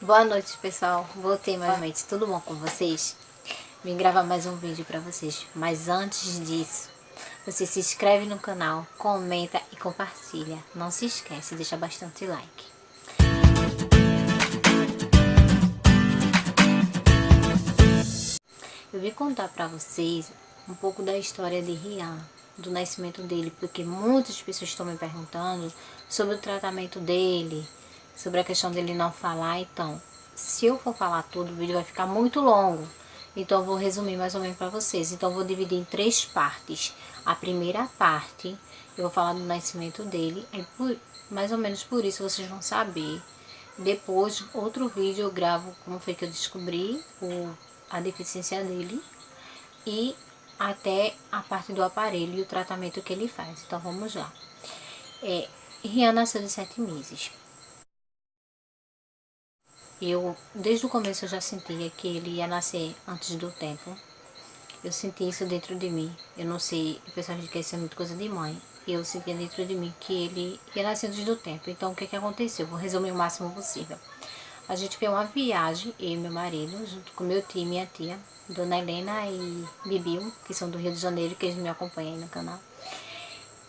Boa noite, pessoal. Voltei mais noite. Tudo bom com vocês? Vim gravar mais um vídeo pra vocês. Mas antes disso, você se inscreve no canal, comenta e compartilha. Não se esquece, deixa bastante like. Eu vim contar pra vocês um pouco da história de Rian, do nascimento dele, porque muitas pessoas estão me perguntando sobre o tratamento dele, sobre a questão dele não falar. Então, se eu for falar tudo, o vídeo vai ficar muito longo. Então, eu vou resumir mais ou menos para vocês. Então, eu vou dividir em 3 partes. A primeira parte, eu vou falar do nascimento dele. Mais ou menos por isso vocês vão saber. Depois, outro vídeo eu gravo como foi que eu descobri a deficiência dele. E até a parte do aparelho e o tratamento que ele faz. Então, vamos lá. Rian nasceu de 7 meses. Desde o começo eu já sentia que ele ia nascer antes do tempo. Eu senti isso dentro de mim. Eu não sei, o pessoal diz que isso é muito coisa de mãe. Eu sentia dentro de mim que ele ia nascer antes do tempo. Então, o que aconteceu? Vou resumir o máximo possível. A gente fez uma viagem, eu e meu marido, junto com meu tio e minha tia, Dona Helena e Bibiu, que são do Rio de Janeiro, que eles me acompanham aí no canal.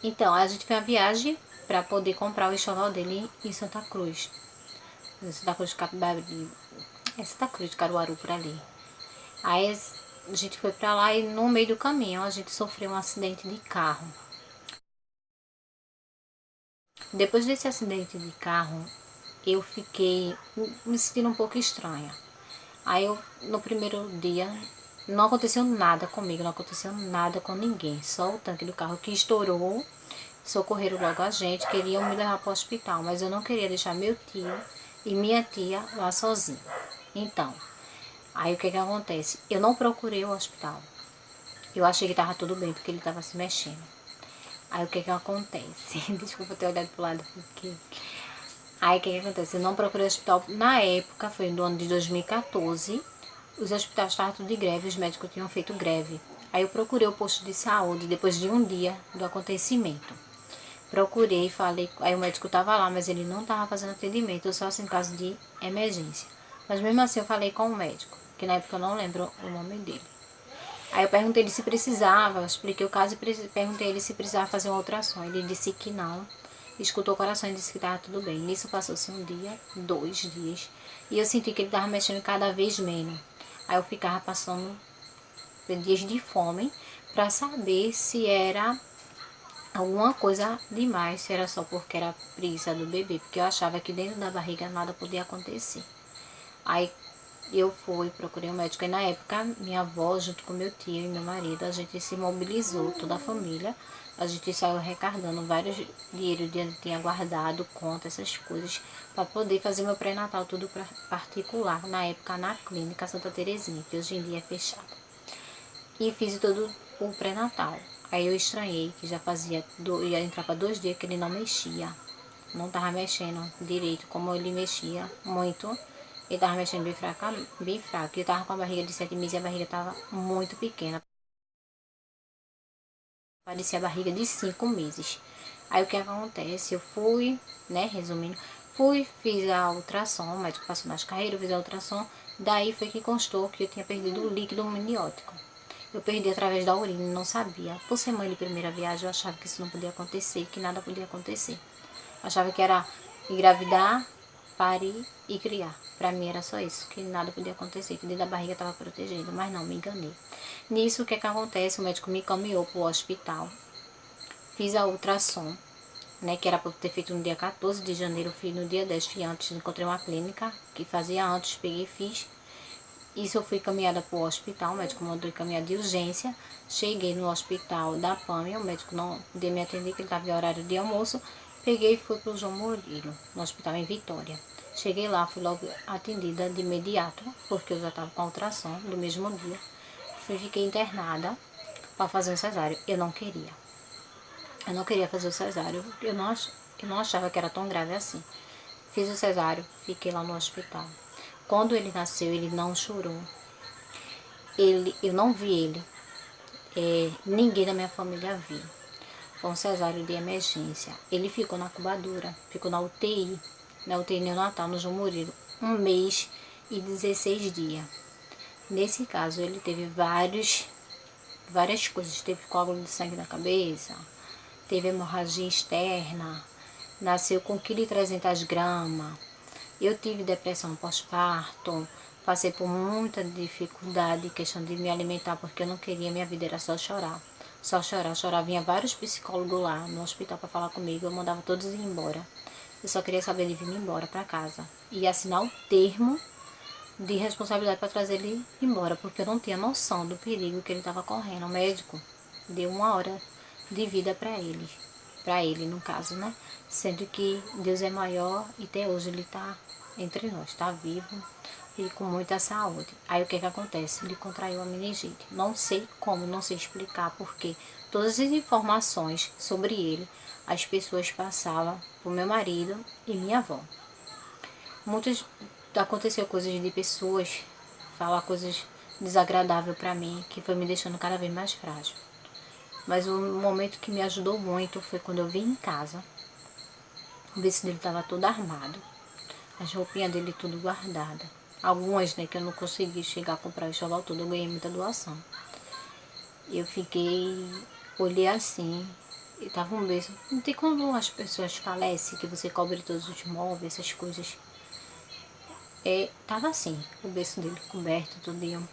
Então, a gente fez uma viagem para poder comprar o enxoval dele em Santa Cruz. Santa Cruz de Santa Cruz de Caruaru, por ali. Aí a gente foi pra lá e no meio do caminho a gente sofreu um acidente de carro. Depois desse acidente de carro, eu fiquei me sentindo um pouco estranha. Aí no primeiro dia, não aconteceu nada comigo, não aconteceu nada com ninguém. Só o tanque do carro que estourou, socorreram logo a gente, queriam me levar para o hospital. Mas eu não queria deixar meu tio e minha tia lá sozinho. Então, aí o que acontece? Eu não procurei o hospital. Eu achei que estava tudo bem, porque ele estava se mexendo. Aí o que acontece? Desculpa ter olhado pro lado, porque... Aí o que acontece? Eu não procurei o hospital. Na época, foi no ano de 2014, os hospitais estavam tudo de greve, os médicos tinham feito greve. Aí eu procurei o posto de saúde, depois de um dia do acontecimento. Procurei, falei, aí o médico estava lá, mas ele não estava fazendo atendimento, só assim, em caso de emergência. Mas mesmo assim eu falei com o médico, que na época eu não lembro o nome dele. Aí eu perguntei ele se precisava, eu expliquei o caso e perguntei ele se precisava fazer uma ultrassom. Ele disse que não, escutou o coração e disse que estava tudo bem. Nisso passou-se um dia, 2 dias, e eu senti que ele estava mexendo cada vez menos. Aí eu ficava passando dias de fome para saber se era alguma coisa demais, se era só porque era preguiça do bebê, porque eu achava que dentro da barriga nada podia acontecer. Aí eu fui, procurei um médico, e na época minha avó, junto com meu tio e meu marido, a gente se mobilizou, toda a família, a gente saiu arrecadando vários dinheiros que eu tinha guardado, conta, essas coisas, para poder fazer meu pré-natal tudo particular, na época na clínica Santa Terezinha, que hoje em dia é fechada. E fiz todo o pré-natal. Aí eu estranhei, que já fazia, ia entrar para 2 dias que ele não mexia, não tava mexendo direito, como ele mexia muito. Ele tava mexendo bem fraco. Eu tava com a barriga de 7 meses e a barriga tava muito pequena. Parecia a barriga de 5 meses. Aí o que acontece? Eu fui, né, resumindo, fiz a ultrassom, o médico passou nas carreiras, eu fiz a ultrassom. Daí foi que constou que eu tinha perdido o líquido amniótico. Eu perdi através da urina, não sabia. Por ser mãe de primeira viagem, eu achava que isso não podia acontecer, que nada podia acontecer. Eu achava que era engravidar, parir e criar. Pra mim era só isso, que nada podia acontecer, que dentro da barriga estava protegido, mas não, me enganei. Nisso, o que acontece? O médico me encaminhou pro hospital. Fiz a ultrassom, né, que era para ter feito no dia 14 de janeiro, fiz no dia 10, fui antes, encontrei uma clínica que fazia antes, peguei e fiz. Isso eu fui encaminhada para o hospital, o médico mandou encaminhar de urgência. Cheguei no hospital da PAMI, o médico não podia me atender, que ele estava em horário de almoço. Peguei e fui para o João Murilo, no hospital em Vitória. Cheguei lá, fui logo atendida de imediato, porque eu já estava com a ultrassom do mesmo dia. Fiquei internada para fazer um cesáreo. Eu não queria. Eu não queria fazer o cesáreo. Eu não achava que era tão grave assim. Fiz o cesáreo, fiquei lá no hospital. Quando ele nasceu, ele não chorou. Eu não vi ele. Ninguém da minha família viu. Foi um cesáreo de emergência. Ele ficou na incubadora, ficou na UTI neonatal, no João Murilo, 1 mês e 16 dias. Nesse caso, ele teve várias coisas. Teve coágulo de sangue na cabeça, teve hemorragia externa, nasceu com 1,3 kg. Eu tive depressão pós-parto, passei por muita dificuldade em questão de me alimentar, porque eu não queria, minha vida era só chorar. Só chorar, chorar. Vinha vários psicólogos lá no hospital para falar comigo, eu mandava todos ir embora. Eu só queria saber de vir embora para casa e assinar o termo de responsabilidade para trazer ele embora, porque eu não tinha noção do perigo que ele estava correndo. O médico deu 1 hora de vida para ele no caso, né? Sendo que Deus é maior e até hoje ele está entre nós, está vivo e com muita saúde. Aí o que acontece? Ele contraiu a meningite. Não sei como, não sei explicar, porque todas as informações sobre ele as pessoas passavam pro meu marido e minha avó. Muitas aconteceu coisas de pessoas falar coisas desagradáveis para mim, que foi me deixando cada vez mais frágil. Mas o momento que me ajudou muito foi quando eu vim em casa. O vestido dele estava todo armado, as roupinhas dele tudo guardada. Algumas, né, que eu não consegui chegar a comprar o enxoval todo, eu ganhei muita doação. Eu fiquei, olhei assim, e tava um berço. Não tem como as pessoas falecem, que você cobre todos os móveis, essas coisas. Tava assim, o berço dele coberto, tudinho.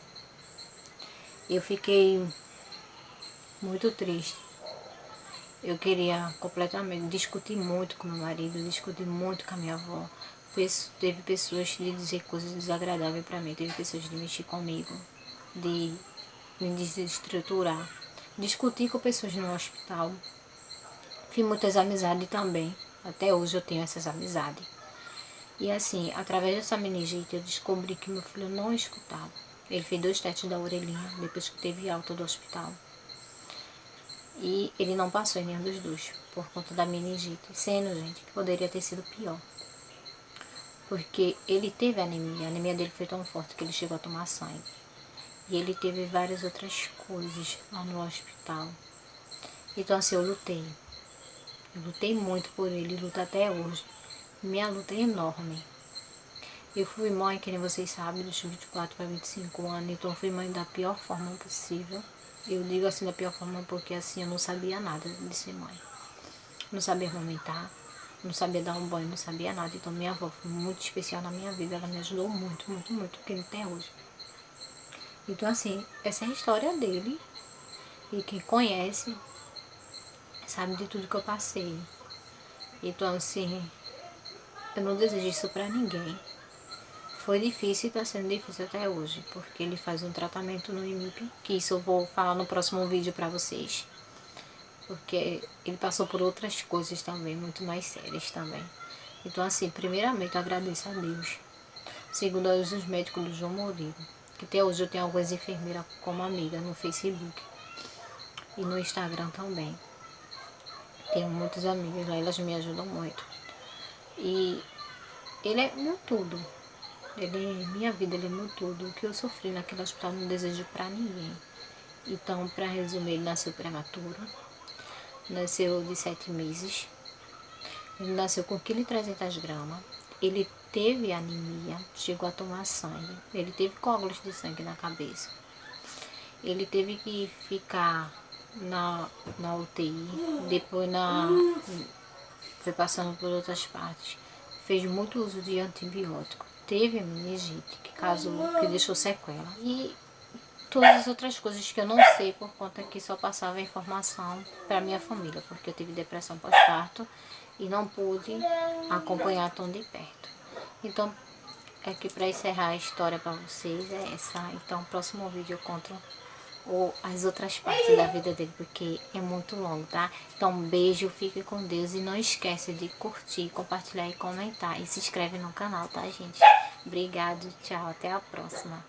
Eu fiquei muito triste. Eu queria completamente discutir muito com meu marido, discutir muito com a minha avó. Teve pessoas de dizer coisas desagradáveis para mim, teve pessoas de mexer comigo, de me desestruturar. Discutir com pessoas no hospital. Fiz muitas amizades também. Até hoje eu tenho essas amizades. E assim, através dessa meningite, eu descobri que meu filho não escutava. Ele fez 2 testes da orelhinha, depois que teve alta do hospital. E ele não passou em nenhum dos 2, por conta da meningite. Sendo, gente, que poderia ter sido pior. Porque ele teve anemia. A anemia dele foi tão forte que ele chegou a tomar sangue. E ele teve várias outras coisas lá no hospital. Então assim, eu lutei. Eu lutei muito por ele, luto até hoje. Minha luta é enorme. Eu fui mãe, que nem vocês sabem, dos 24 para 25 anos. Então eu fui mãe da pior forma possível. Eu digo assim da pior forma porque assim eu não sabia nada de ser mãe. Não sabia amamentar, não sabia dar um banho, não sabia nada. Então minha avó foi muito especial na minha vida. Ela me ajudou muito, muito, muito, porque até hoje. Então assim, essa é a história dele. E quem conhece sabe de tudo que eu passei. Então assim, eu não desejo isso pra ninguém. Foi difícil e está sendo difícil até hoje, porque ele faz um tratamento no IMIP, que isso eu vou falar no próximo vídeo pra vocês. Porque ele passou por outras coisas também, muito mais sérias também. Então assim, primeiramente eu agradeço a Deus. Segundo os médicos do João Murilo, que até hoje eu tenho algumas enfermeiras como amiga no Facebook e no Instagram também. Tenho muitas amigas lá, elas me ajudam muito. E ele é meu tudo. Minha vida, ele é meu tudo. O que eu sofri naquele hospital não desejo pra ninguém. Então, pra resumir, ele nasceu prematuro. Nasceu de 7 meses. Ele nasceu com 1,3 kg. Ele teve anemia, chegou a tomar sangue. Ele teve coágulos de sangue na cabeça. Ele teve que ficar na UTI. Depois foi passando por outras partes. Fez muito uso de antibiótico. Teve meningite, que deixou sequela. E todas as outras coisas que eu não sei, por conta que só passava a informação para minha família, porque eu tive depressão pós-parto e não pude acompanhar tão de perto. Então, é que para encerrar a história para vocês é essa. Então, no próximo vídeo eu conto as outras partes da vida dele, porque é muito longo, tá? Então, um beijo, fique com Deus e não esqueça de curtir, compartilhar e comentar. E se inscreve no canal, tá, gente? Obrigado, tchau, até a próxima.